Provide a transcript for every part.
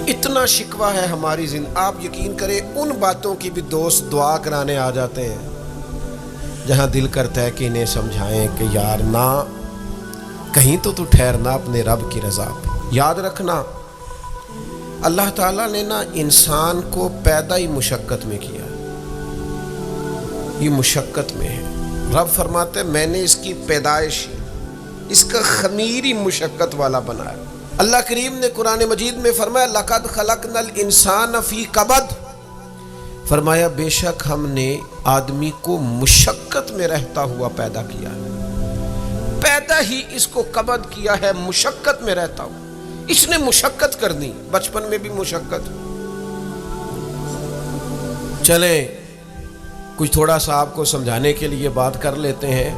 اتنا شکوہ ہے ہماری زندگی. آپ یقین کریں ان باتوں کی بھی دوست دعا کرانے آ جاتے ہیں جہاں دل کرتا ہے کہ انہیں سمجھائیں کہ یار نہ کہیں تو ٹھہرنا اپنے رب کی رضا پہ. یاد رکھنا اللہ تعالیٰ نے نا انسان کو پیدا ہی مشقت میں کیا. یہ مشقت میں ہے. رب فرماتے ہیں میں نے اس کی پیدائش اس کا خمیر ہی مشقت والا بنایا. اللہ کریم نے قرآن مجید میں فرمایا لقد خلقنا الانسان فی کبد. فرمایا بے شک ہم نے آدمی کو مشقت میں رہتا ہوا پیدا کیا ہے. پیدا ہی اس کو کبد کیا ہے, مشقت میں رہتا ہوں. اس نے مشقت کرنی, بچپن میں بھی مشقت. چلیں کچھ تھوڑا سا آپ کو سمجھانے کے لیے بات کر لیتے ہیں.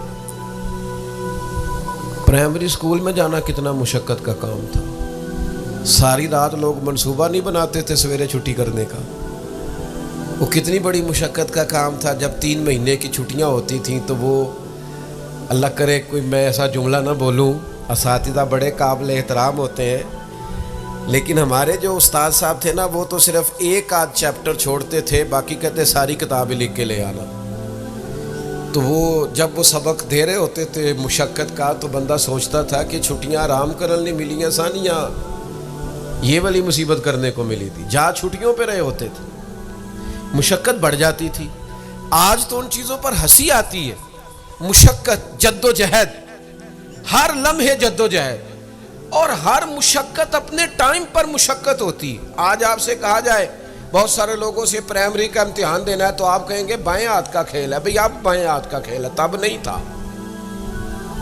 پرائمری اسکول میں جانا کتنا مشقت کا کام تھا. ساری رات لوگ منصوبہ نہیں بناتے تھے سویرے چھٹی کرنے کا. وہ کتنی بڑی مشقت کا کام تھا. جب 3 مہینے کی چھٹیاں ہوتی تھیں تو وہ اللہ کرے کوئی میں ایسا جملہ نہ بولوں, اساتذہ بڑے قابل احترام ہوتے ہیں, لیکن ہمارے جو استاد صاحب تھے نا وہ تو صرف 1 آدھ چیپٹر چھوڑتے تھے, باقی کہتے ساری کتابیں لکھ کے لے آنا. تو وہ جب وہ سبق دے رہے ہوتے تھے مشقت کا تو بندہ سوچتا تھا کہ چھٹیاں آرام کرنے ملی آسانیاں یہ والی مصیبت کرنے کو ملی تھی. جہاں چھٹیوں پہ رہے ہوتے تھے مشقت بڑھ جاتی تھی. آج تو ان چیزوں پر ہنسی آتی ہے. مشقت, جد و جہد, ہر لمحے جد و جہد, اور ہر مشقت اپنے ٹائم پر مشقت ہوتی ہے. آج آپ سے کہا جائے بہت سارے لوگوں سے پرائمری کا امتحان دینا ہے تو آپ کہیں گے بائیں ہاتھ کا کھیل ہے. بھئی اب بائیں ہاتھ کا کھیل ہے, تب نہیں تھا.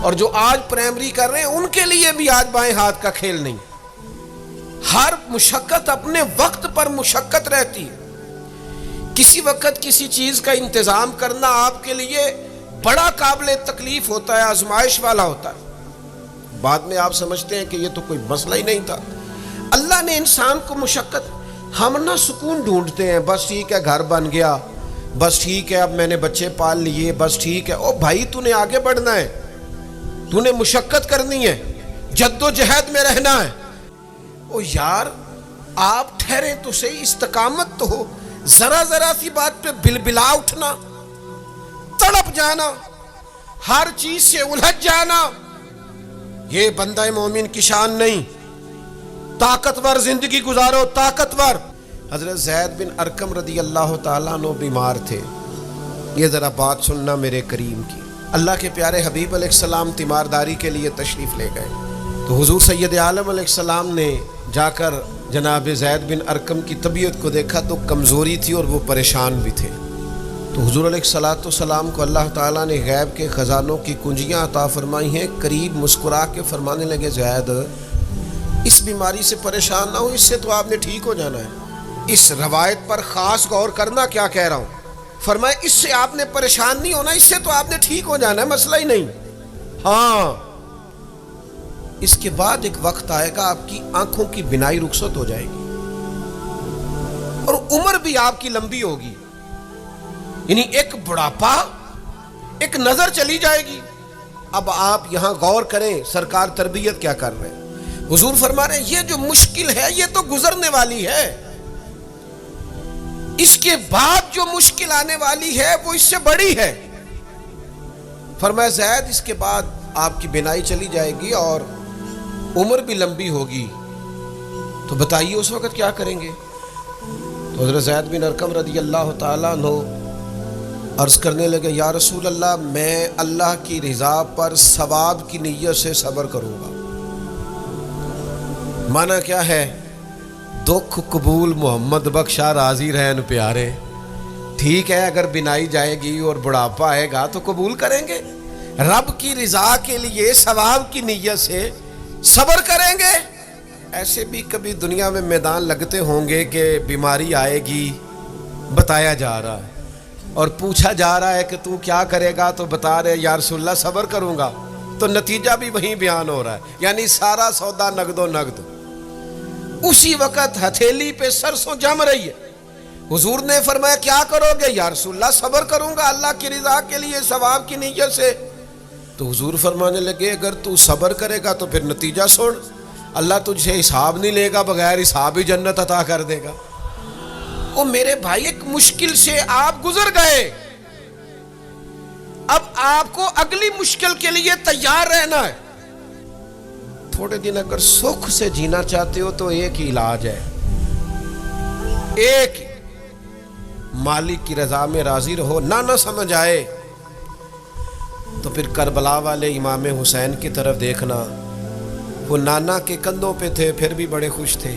اور جو آج پرائمری کر رہے ہیں ان کے لیے بھی آج بائیں ہاتھ کا کھیل نہیں. ہر مشقت اپنے وقت پر مشقت رہتی ہے. کسی وقت کسی چیز کا انتظام کرنا آپ کے لیے بڑا قابل تکلیف ہوتا ہے, آزمائش والا ہوتا ہے. بعد میں آپ سمجھتے ہیں کہ یہ تو کوئی مسئلہ ہی نہیں تھا. اللہ نے انسان کو مشقت, ہم نہ سکون ڈھونڈتے ہیں, بس ٹھیک ہے گھر بن گیا, بس ٹھیک ہے اب میں نے بچے پال لیے, بس ٹھیک ہے. او بھائی تو نے آگے بڑھنا ہے, تو نے مشقت کرنی ہے, جد و جہد میں رہنا ہے. او یار آپ ٹھہرے تو صحیح, استقامت تو ہو. ذرا ذرا سی بات پہ بلبلا اٹھنا, تڑپ جانا, ہر چیز سے الجھ جانا, یہ بندہ مومن کی شان نہیں. طاقتور زندگی گزارو, طاقتور. حضرت زید بن ارقم رضی اللہ تعالیٰ عنہ بیمار تھے. یہ ذرا بات سننا میرے کریم کی. اللہ کے پیارے حبیب علیہ السلام تیمارداری کے لیے تشریف لے گئے تو حضور سید عالم علیہ السلام نے جا کر جناب زید بن ارقم کی طبیعت کو دیکھا تو کمزوری تھی اور وہ پریشان بھی تھے. تو حضور علیہ الصلوۃ والسلام کو اللہ تعالیٰ نے غیب کے خزانوں کی کنجیاں عطا فرمائی ہیں. قریب مسکرا کے فرمانے لگے زید اس بیماری سے پریشان نہ ہو, اس سے تو آپ نے ٹھیک ہو جانا ہے. اس روایت پر خاص غور کرنا کیا کہہ رہا ہوں. فرمایا اس سے آپ نے پریشان نہیں ہونا, اس سے تو آپ نے ٹھیک ہو جانا ہے, مسئلہ ہی نہیں. ہاں اس کے بعد ایک وقت آئے گا آپ کی آنکھوں کی بینائی رخصت ہو جائے گی اور عمر بھی آپ کی لمبی ہوگی. یعنی ایک بڑھاپا, ایک نظر چلی جائے گی. اب آپ یہاں غور کریں سرکار تربیت کیا کر رہے ہیں. حضور فرما رہے ہیں یہ جو مشکل ہے یہ تو گزرنے والی ہے, اس کے بعد جو مشکل آنے والی ہے وہ اس سے بڑی ہے. فرمایا زید اس کے بعد آپ کی بینائی چلی جائے گی اور عمر بھی لمبی ہوگی, تو بتائیے اس وقت کیا کریں گے. تو حضرت زید بن ارقم رضی اللہ تعالیٰ عنہ عرض کرنے لگے یا رسول اللہ میں اللہ کی رضا پر ثواب کی نیت سے صبر کروں گا. معنی کیا ہے, دکھ قبول محمد بخشا راضی رہن پیارے. ٹھیک ہے اگر بینائی جائے گی اور بڑھاپا آئے گا تو قبول کریں گے, رب کی رضا کے لیے ثواب کی نیت سے صبر کریں گے. ایسے بھی کبھی دنیا میں میدان لگتے ہوں گے کہ بیماری آئے گی, بتایا جا رہا ہے اور پوچھا جا رہا ہے کہ تو کیا کرے گا, تو بتا رہے یا رسول اللہ صبر کروں گا, تو نتیجہ بھی وہیں بیان ہو رہا ہے. یعنی سارا سودا نقد و نقد. اسی وقت ہتھیلی پہ سرسوں جم رہی ہے. حضور نے فرمایا کیا کرو گے, یا رسول اللہ صبر کروں گا اللہ کی رضا کے لیے ثواب کی نیت سے. تو حضور فرمانے لگے اگر تو صبر کرے گا تو پھر نتیجہ سن, اللہ تجھ سے حساب نہیں لے گا، بغیر حساب ہی جنت عطا کر دے گا۔ او میرے بھائی، ایک مشکل سے آپ گزر گئے، اب آپ کو اگلی مشکل کے لیے تیار رہنا ہے۔ تھوڑے دن اگر سکھ سے جینا چاہتے ہو تو ایک ہی علاج ہے، ایک مالک کی رضا میں راضی رہو۔ نہ سمجھ آئے تو پھر کربلا والے امام حسین کی طرف دیکھنا، وہ نانا کے کندھوں پہ تھے پھر بھی بڑے خوش تھے،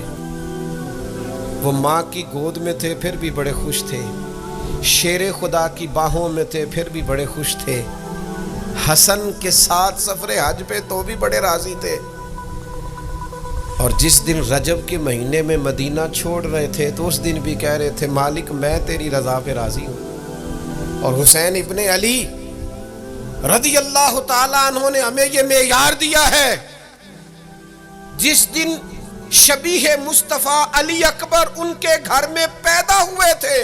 وہ ماں کی گود میں تھے پھر بھی بڑے خوش تھے، شیر خدا کی باہوں میں تھے پھر بھی بڑے خوش تھے، حسن کے ساتھ سفر حج پہ تو بھی بڑے راضی تھے۔ اور جس دن رجب کے مہینے میں مدینہ چھوڑ رہے تھے تو اس دن بھی کہہ رہے تھے مالک میں تیری رضا پہ راضی ہوں۔ اور حسین ابن علی رضی اللہ تعالیٰ عنہ نے ہمیں یہ معیار دیا ہے، جس دن شبیہ مصطفیٰ علی اکبر ان کے گھر میں پیدا ہوئے تھے،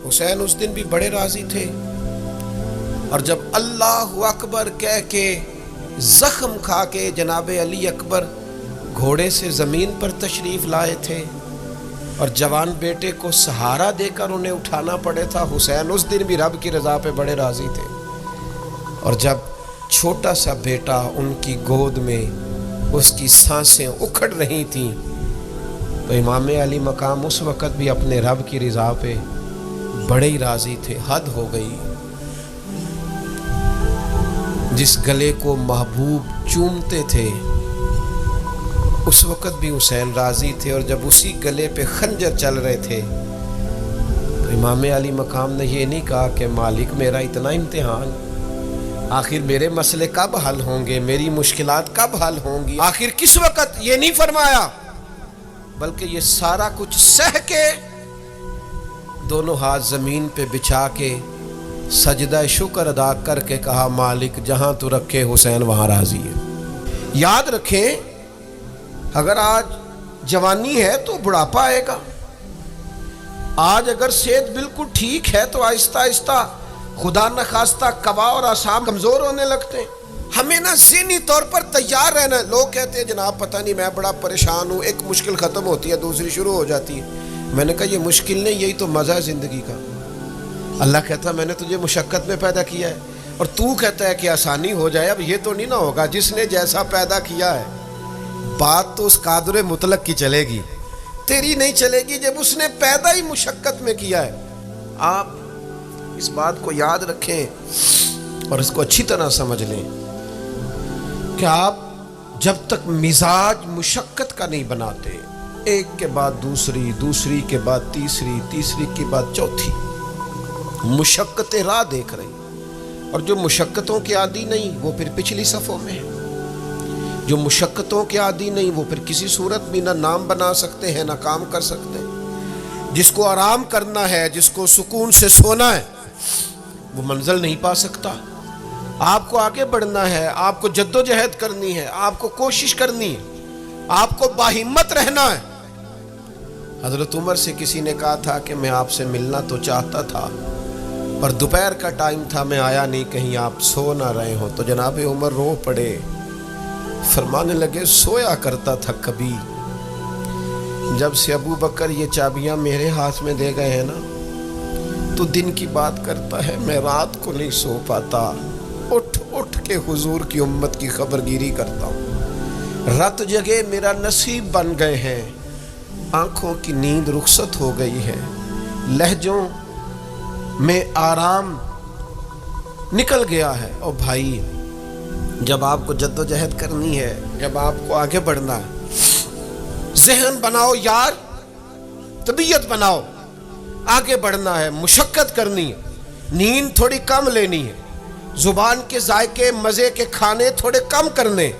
حسین اس دن بھی بڑے راضی تھے۔ اور جب اللہ اکبر کہہ کے زخم کھا کے جناب علی اکبر گھوڑے سے زمین پر تشریف لائے تھے اور جوان بیٹے کو سہارا دے کر انہیں اٹھانا پڑے تھا، حسین اس دن بھی رب کی رضا پہ بڑے راضی تھے۔ اور جب چھوٹا سا بیٹا ان کی گود میں اس کی سانسیں اکھڑ رہی تھیں تو امام علی مقام اس وقت بھی اپنے رب کی رضا پہ بڑے ہی راضی تھے۔ حد ہو گئی، جس گلے کو محبوب چومتے تھے اس وقت بھی حسین راضی تھے، اور جب اسی گلے پہ خنجر چل رہے تھے تو امام علی مقام نے یہ نہیں کہا کہ مالک میرا اتنا امتحان، آخر میرے مسئلے کب حل ہوں گے، میری مشکلات کب حل ہوں گی، آخر کس وقت، یہ نہیں فرمایا، بلکہ یہ سارا کچھ سہ کے دونوں ہاتھ زمین پہ بچھا کے سجدہ شکر ادا کر کے کہا مالک جہاں تو رکھے حسین وہاں راضی ہے۔ یاد رکھیں، اگر آج جوانی ہے تو بڑھاپا آئے گا، آج اگر صحت بالکل ٹھیک ہے تو آہستہ آہستہ خدا نخواستہ قوا اور اعصاب کمزور ہونے لگتے ہیں۔ ہمیں نا ذہنی طور پر تیار رہنا ہے۔ لوگ کہتے ہیں جناب پتہ نہیں میں بڑا پریشان ہوں، ایک مشکل ختم ہوتی ہے دوسری شروع ہو جاتی ہے۔ میں نے کہا یہ مشکل نہیں، یہی تو مزہ ہے زندگی کا۔ اللہ کہتا ہے میں نے تجھے مشقت میں پیدا کیا ہے، اور تو کہتا ہے کہ آسانی ہو جائے۔ اب یہ تو نہیں نہ ہوگا، جس نے جیسا پیدا کیا ہے بات تو اس قادر مطلق کی چلے گی، تیری نہیں چلے گی جب اس نے پیدا ہی مشقت میں کیا ہے۔ آپ اس بات کو یاد رکھیں اور اس کو اچھی طرح سمجھ لیں کہ آپ جب تک مزاج مشقت کا نہیں بناتے، ایک کے بعد دوسری، دوسری کے بعد تیسری، تیسری کے بعد چوتھی مشقتیں راہ دیکھ رہی، اور جو مشقتوں کے عادی نہیں وہ پھر پچھلی صفوں میں ہے، جو مشقتوں کے عادی نہیں وہ پھر کسی صورت بھی نہ نام بنا سکتے ہیں نہ کام کر سکتے ہیں۔ جس کو آرام کرنا ہے، جس کو سکون سے سونا ہے، وہ منزل نہیں پا سکتا۔ آپ کو آگے بڑھنا ہے، آپ کو جد و جہد کرنی ہے، آپ کو کوشش کرنی ہے، آپ کو باہمت رہنا ہے۔ حضرت عمر سے کسی نے کہا تھا کہ میں آپ سے ملنا تو چاہتا تھا پر دوپہر کا ٹائم تھا، میں آیا نہیں، کہیں آپ سو نہ رہے ہو۔ تو جناب عمر رو پڑے، فرمانے لگے سویا کرتا تھا کبھی، جب سے ابو بکر یہ چابیاں میرے ہاتھ میں دے گئے ہیں نا تو دن کی بات کرتا ہے میں رات کو نہیں سو پاتا، اٹھ اٹھ کے حضور کی امت کی خبرگیری کرتا ہوں، رات جگہ میرا نصیب بن گئے ہیں، آنکھوں کی نیند رخصت ہو گئی ہے، لہجوں میں آرام نکل گیا ہے۔ اور بھائی جب آپ کو جد و جہد کرنی ہے، جب آپ کو آگے بڑھنا ہے، ذہن بناؤ یار، طبیعت بناؤ، آگے بڑھنا ہے، مشقت کرنی ہے، نیند تھوڑی کم لینی ہے، زبان کے ذائقے مزے کے کھانے تھوڑے کم کرنے۔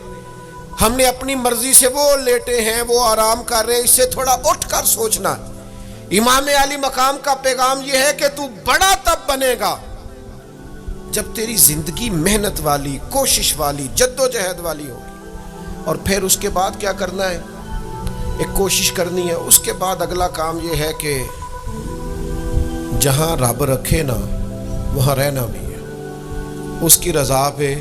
ہم نے اپنی مرضی سے وہ لیٹے ہیں، وہ آرام کر رہے ہیں، اس سے تھوڑا اٹھ کر سوچنا۔ امام علی مقام کا پیغام یہ ہے کہ تو بڑا تب بنے گا جب تیری زندگی محنت والی، کوشش والی، جد و جہد والی ہوگی۔ اور پھر اس کے بعد کیا کرنا ہے؟ ایک کوشش کرنی ہے۔ اس کے بعد اگلا کام یہ ہے کہ جہاں رب رکھے نا وہاں رہنا بھی ہے، اس کی رضا پہ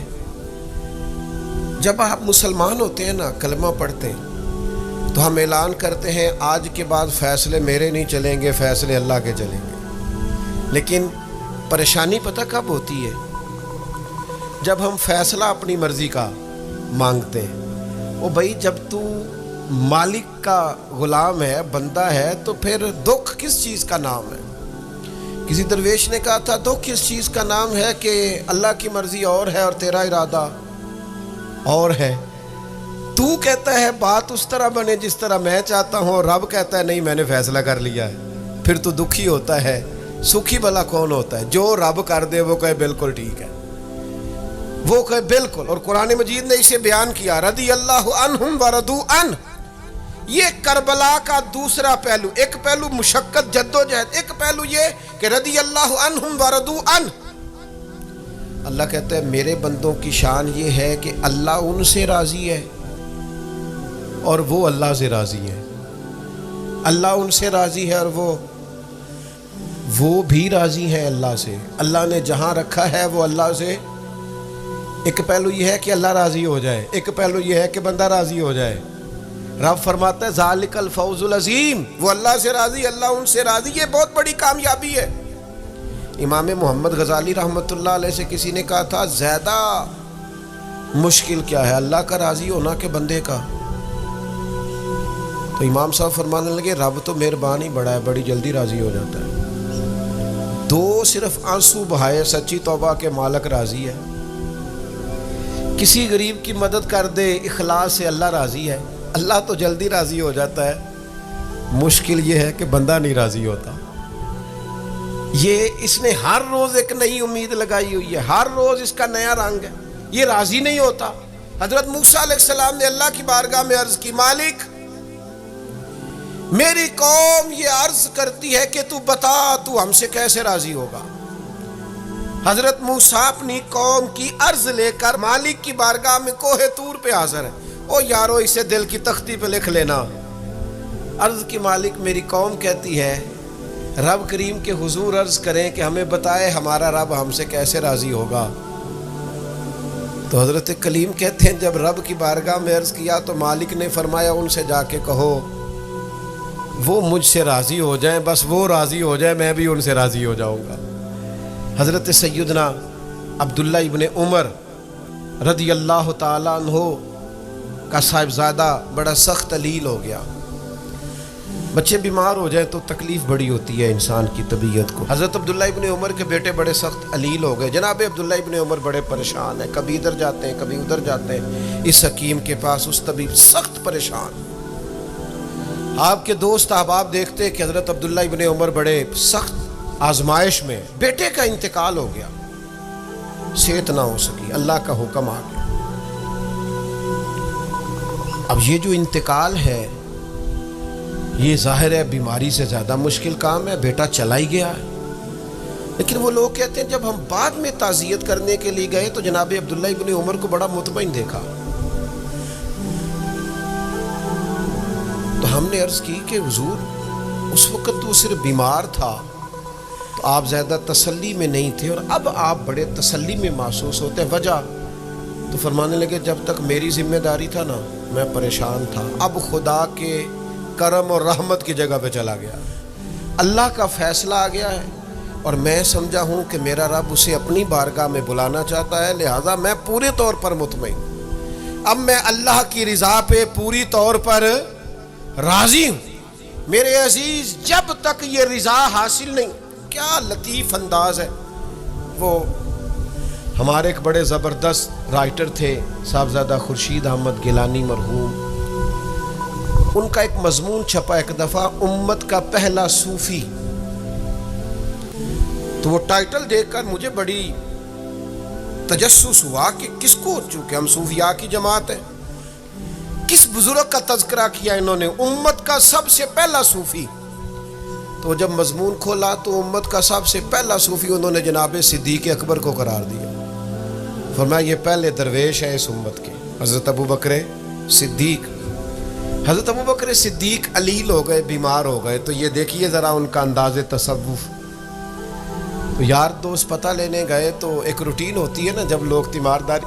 جب آپ مسلمان ہوتے ہیں نا، کلمہ پڑھتے ہیں تو ہم اعلان کرتے ہیں آج کے بعد فیصلے میرے نہیں چلیں گے، فیصلے اللہ کے چلیں گے. لیکن پریشانی پتہ کب ہوتی ہے؟ جب ہم فیصلہ اپنی مرضی کا مانگتے ہیں. وہ بھائی جب تو مالک کا غلام ہے، بندہ ہے، تو پھر دکھ کس چیز کا نام ہے؟ کسی درویش نے کہا تھا دکھ اس چیز کا نام ہے کہ اللہ کی مرضی اور ہے اور تیرا ارادہ اور ہے. تو کہتا ہے بات اس طرح بنے جس طرح میں چاہتا ہوں، اور رب کہتا ہے نہیں میں نے فیصلہ کر لیا ہے. پھر تو دکھی ہوتا ہے. سکھی بھلا کون ہوتا ہے؟ جو رب کر دے وہ کہے بالکل ٹھیک ہے، وہ کہے بالکل. اور قرآن مجید نے اسے بیان کیا، رضی اللہ عنہم ورضوا عنہ. یہ کربلا کا دوسرا پہلو. ایک پہلو مشقت جدوجہد، ایک پہلو یہ کہ رضی اللہ عنہم ورضوا عنہ. اللہ کہتا ہے میرے بندوں کی شان یہ ہے کہ اللہ ان سے راضی ہے اور وہ اللہ سے راضی ہے. اللہ ان سے راضی ہے اور وہ بھی راضی ہیں اللہ سے. اللہ نے جہاں رکھا ہے وہ اللہ سے. ایک پہلو یہ ہے کہ اللہ راضی ہو جائے، ایک پہلو یہ ہے کہ بندہ راضی ہو جائے. رب فرماتا ہے ذالک الفوز العظیم. وہ اللہ سے راضی، اللہ ان سے راضی، یہ بہت بڑی کامیابی ہے. امام محمد غزالی رحمۃ اللہ علیہ سے کسی نے کہا تھا زیادہ مشکل کیا ہے، اللہ کا راضی ہونا کہ بندے کا؟ تو امام صاحب فرمانے لگے رب تو مہربان ہی بڑا ہے، بڑی جلدی راضی ہو جاتا ہے. دو صرف آنسو بہائے سچی توبہ کے مالک راضی ہے. کسی غریب کی مدد کر دے اخلاص سے اللہ راضی ہے. اللہ تو جلدی راضی ہو جاتا ہے. مشکل یہ ہے کہ بندہ نہیں راضی ہوتا. یہ اس نے ہر روز ایک نئی امید لگائی ہوئی ہے، ہر روز اس کا نیا رنگ ہے. یہ راضی نہیں ہوتا. حضرت موسیٰ علیہ السلام نے اللہ کی بارگاہ میں عرض کی مالک میری قوم یہ عرض کرتی ہے کہ تو بتا تو ہم سے کیسے راضی ہوگا. حضرت موسیٰ اپنی قوم کی عرض لے کر مالک کی بارگاہ میں کوہ طور پہ حاضر ہے. او یارو اسے دل کی تختی پہ لکھ لینا. عرض کی مالک میری قوم کہتی ہے رب کریم کے حضور عرض کریں کہ ہمیں بتائے ہمارا رب ہم سے کیسے راضی ہوگا. تو حضرت کلیم کہتے ہیں جب رب کی بارگاہ میں عرض کیا تو مالک نے فرمایا ان سے جا کے کہو وہ مجھ سے راضی ہو جائیں، بس وہ راضی ہو جائے میں بھی ان سے راضی ہو جاؤں گا. حضرت سیدنا عبداللہ ابن عمر رضی اللہ تعالیٰ عنہ کا صاحبزادہ بڑا سخت علیل ہو گیا. بچے بیمار ہو جائیں تو تکلیف بڑی ہوتی ہے انسان کی طبیعت کو. حضرت عبداللہ ابن عمر کے بیٹے بڑے سخت علیل ہو گئے. جناب عبداللہ ابن عمر بڑے پریشان ہیں، کبھی ادھر جاتے ہیں کبھی ادھر جاتے ہیں، اس حکیم کے پاس اس طبیب، سخت پریشان. آپ کے دوست احباب دیکھتے کہ حضرت عبداللہ ابن عمر بڑے سخت آزمائش میں، بیٹے کا انتقال ہو گیا، صحت نہ ہو سکی، اللہ کا حکم آ گیا. اب یہ جو انتقال ہے یہ ظاہر ہے بیماری سے زیادہ مشکل کام ہے، بیٹا چلا ہی گیا ہے. لیکن وہ لوگ کہتے ہیں جب ہم بعد میں تعزیت کرنے کے لیے گئے تو جناب عبداللہ ابن عمر کو بڑا مطمئن دیکھا. تو ہم نے عرض کی کہ حضور اس وقت تو صرف بیمار تھا تو آپ زیادہ تسلی میں نہیں تھے اور اب آپ بڑے تسلی میں محسوس ہوتے ہیں، وجہ؟ تو فرمانے لگے جب تک میری ذمہ داری تھا نا میں پریشان تھا، اب خدا کے کرم اور رحمت کی جگہ پہ چلا گیا، اللہ کا فیصلہ آ گیا ہے اور میں سمجھا ہوں کہ میرا رب اسے اپنی بارگاہ میں بلانا چاہتا ہے، لہذا میں پورے طور پر مطمئن. اب میں اللہ کی رضا پہ پوری طور پر راضی ہوں. میرے عزیز جب تک یہ رضا حاصل نہیں، کیا لطیف انداز ہے. وہ ہمارے ایک بڑے زبردست رائٹر تھے صاحبزادہ خورشید احمد گیلانی مرحوم، ان کا ایک مضمون چھپا ایک دفعہ امت کا پہلا صوفی. تو وہ ٹائٹل دیکھ کر مجھے بڑی تجسس ہوا کہ کس کو، چونکہ ہم صوفیاء کی جماعت ہیں، کس بزرگ کا تذکرہ کیا انہوں نے، امت کا سب سے پہلا صوفی. تو جب مضمون کھولا تو امت کا سب سے پہلا صوفی انہوں نے جناب صدیق اکبر کو قرار دیا. فرمایا یہ پہلے درویش ہیں اس امت کے، حضرت ابو بکر صدیق. حضرت ابو بکر صدیق علیل ہو گئے، بیمار ہو گئے. تو یہ دیکھیے ذرا ان کا انداز تصوف. تو یار دوست پتہ لینے گئے تو ایک روٹین ہوتی ہے نا، جب لوگ تیمارداری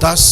10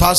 10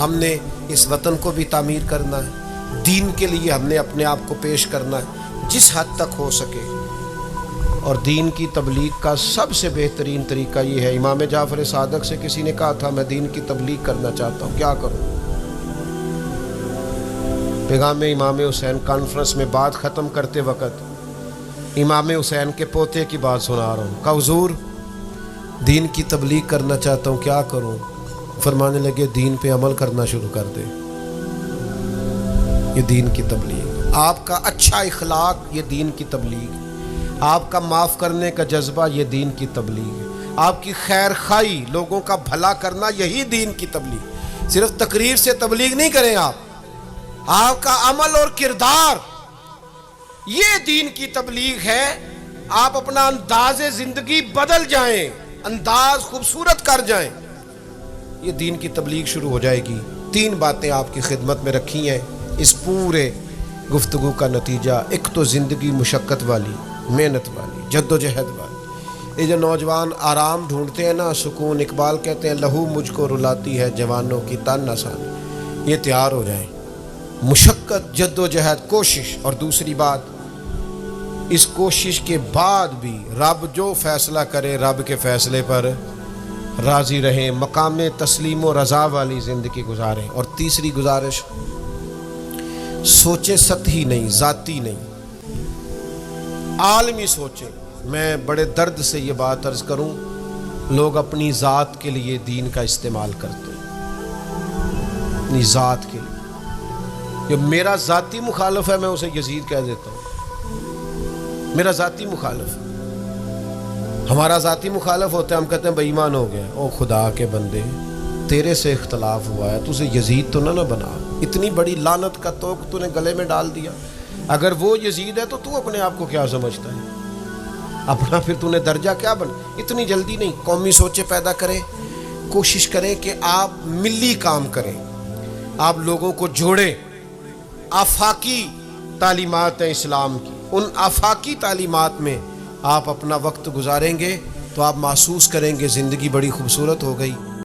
ہم نے اس وطن کو بھی تعمیر کرنا ہے، دین کے لیے ہم نے اپنے آپ کو پیش کرنا ہے جس حد تک ہو سکے۔ اور دین کی تبلیغ کا سب سے بہترین طریقہ یہ ہے۔ امام جعفر صادق سے کسی نے کہا تھا میں دین کی تبلیغ کرنا چاہتا ہوں، کیا کروں؟ پیغام امام حسین کانفرنس میں بات ختم کرتے وقت امام حسین کے پوتے کی بات سنا رہا ہوں، کہا حضور دین کی تبلیغ کرنا چاہتا ہوں، کیا کروں؟ فرمانے لگے دین پہ عمل کرنا شروع کر دے، یہ دین کی تبلیغ۔ آپ کا اچھا اخلاق یہ دین کی تبلیغ، آپ کا معاف کرنے کا جذبہ یہ دین کی تبلیغ، آپ کی خیر خواہی لوگوں کا بھلا کرنا یہی دین کی تبلیغ۔ صرف تقریر سے تبلیغ نہیں کریں آپ کا عمل اور کردار یہ دین کی تبلیغ ہے۔ آپ اپنا انداز زندگی بدل جائیں، انداز خوبصورت کر جائیں، یہ دین کی تبلیغ شروع ہو جائے گی۔ 3 باتیں آپ کی خدمت میں رکھی ہیں اس پورے گفتگو کا نتیجہ۔ ایک تو زندگی مشقت والی، محنت والی، جد و جہد والی۔ یہ جو نوجوان آرام ڈھونڈتے ہیں نا، سکون، اقبال کہتے ہیں لہو مجھ کو رلاتی ہے جوانوں کی تن آسانی، یہ تیار ہو جائیں۔ مشقت، جد و جہد، کوشش۔ اور دوسری بات، اس کوشش کے بعد بھی رب جو فیصلہ کرے رب کے فیصلے پر راضی رہیں، مقام تسلیم و رضا والی زندگی گزاریں۔ اور تیسری گزارش، سوچیں سطحی نہیں، ذاتی نہیں، عالمی سوچیں۔ میں بڑے درد سے یہ بات عرض کروں، لوگ اپنی ذات کے لیے دین کا استعمال کرتے ہیں، اپنی ذات کے لیے۔ جو میرا ذاتی مخالف ہے میں اسے یزید کہہ دیتا ہوں، میرا ذاتی مخالف ہے۔ ہمارا ذاتی مخالف ہوتا ہے، ہم کہتے ہیں بے ایمان ہو گیا۔ او خدا کے بندے، تیرے سے اختلاف ہوا ہے، تو اسے یزید تو نہ بنا، اتنی بڑی لعنت کا توق تو نے گلے میں ڈال دیا۔ اگر وہ یزید ہے تو اپنے آپ کو کیا سمجھتا ہے؟ اپنا پھر تو نے درجہ کیا بنا؟ اتنی جلدی نہیں، قومی سوچیں پیدا کریں، کوشش کریں کہ آپ ملی کام کریں، آپ لوگوں کو جوڑیں۔ آفاقی تعلیمات ہیں اسلام کی، ان آفاقی تعلیمات میں آپ اپنا وقت گزاریں گے تو آپ محسوس کریں گے زندگی بڑی خوبصورت ہو گئی۔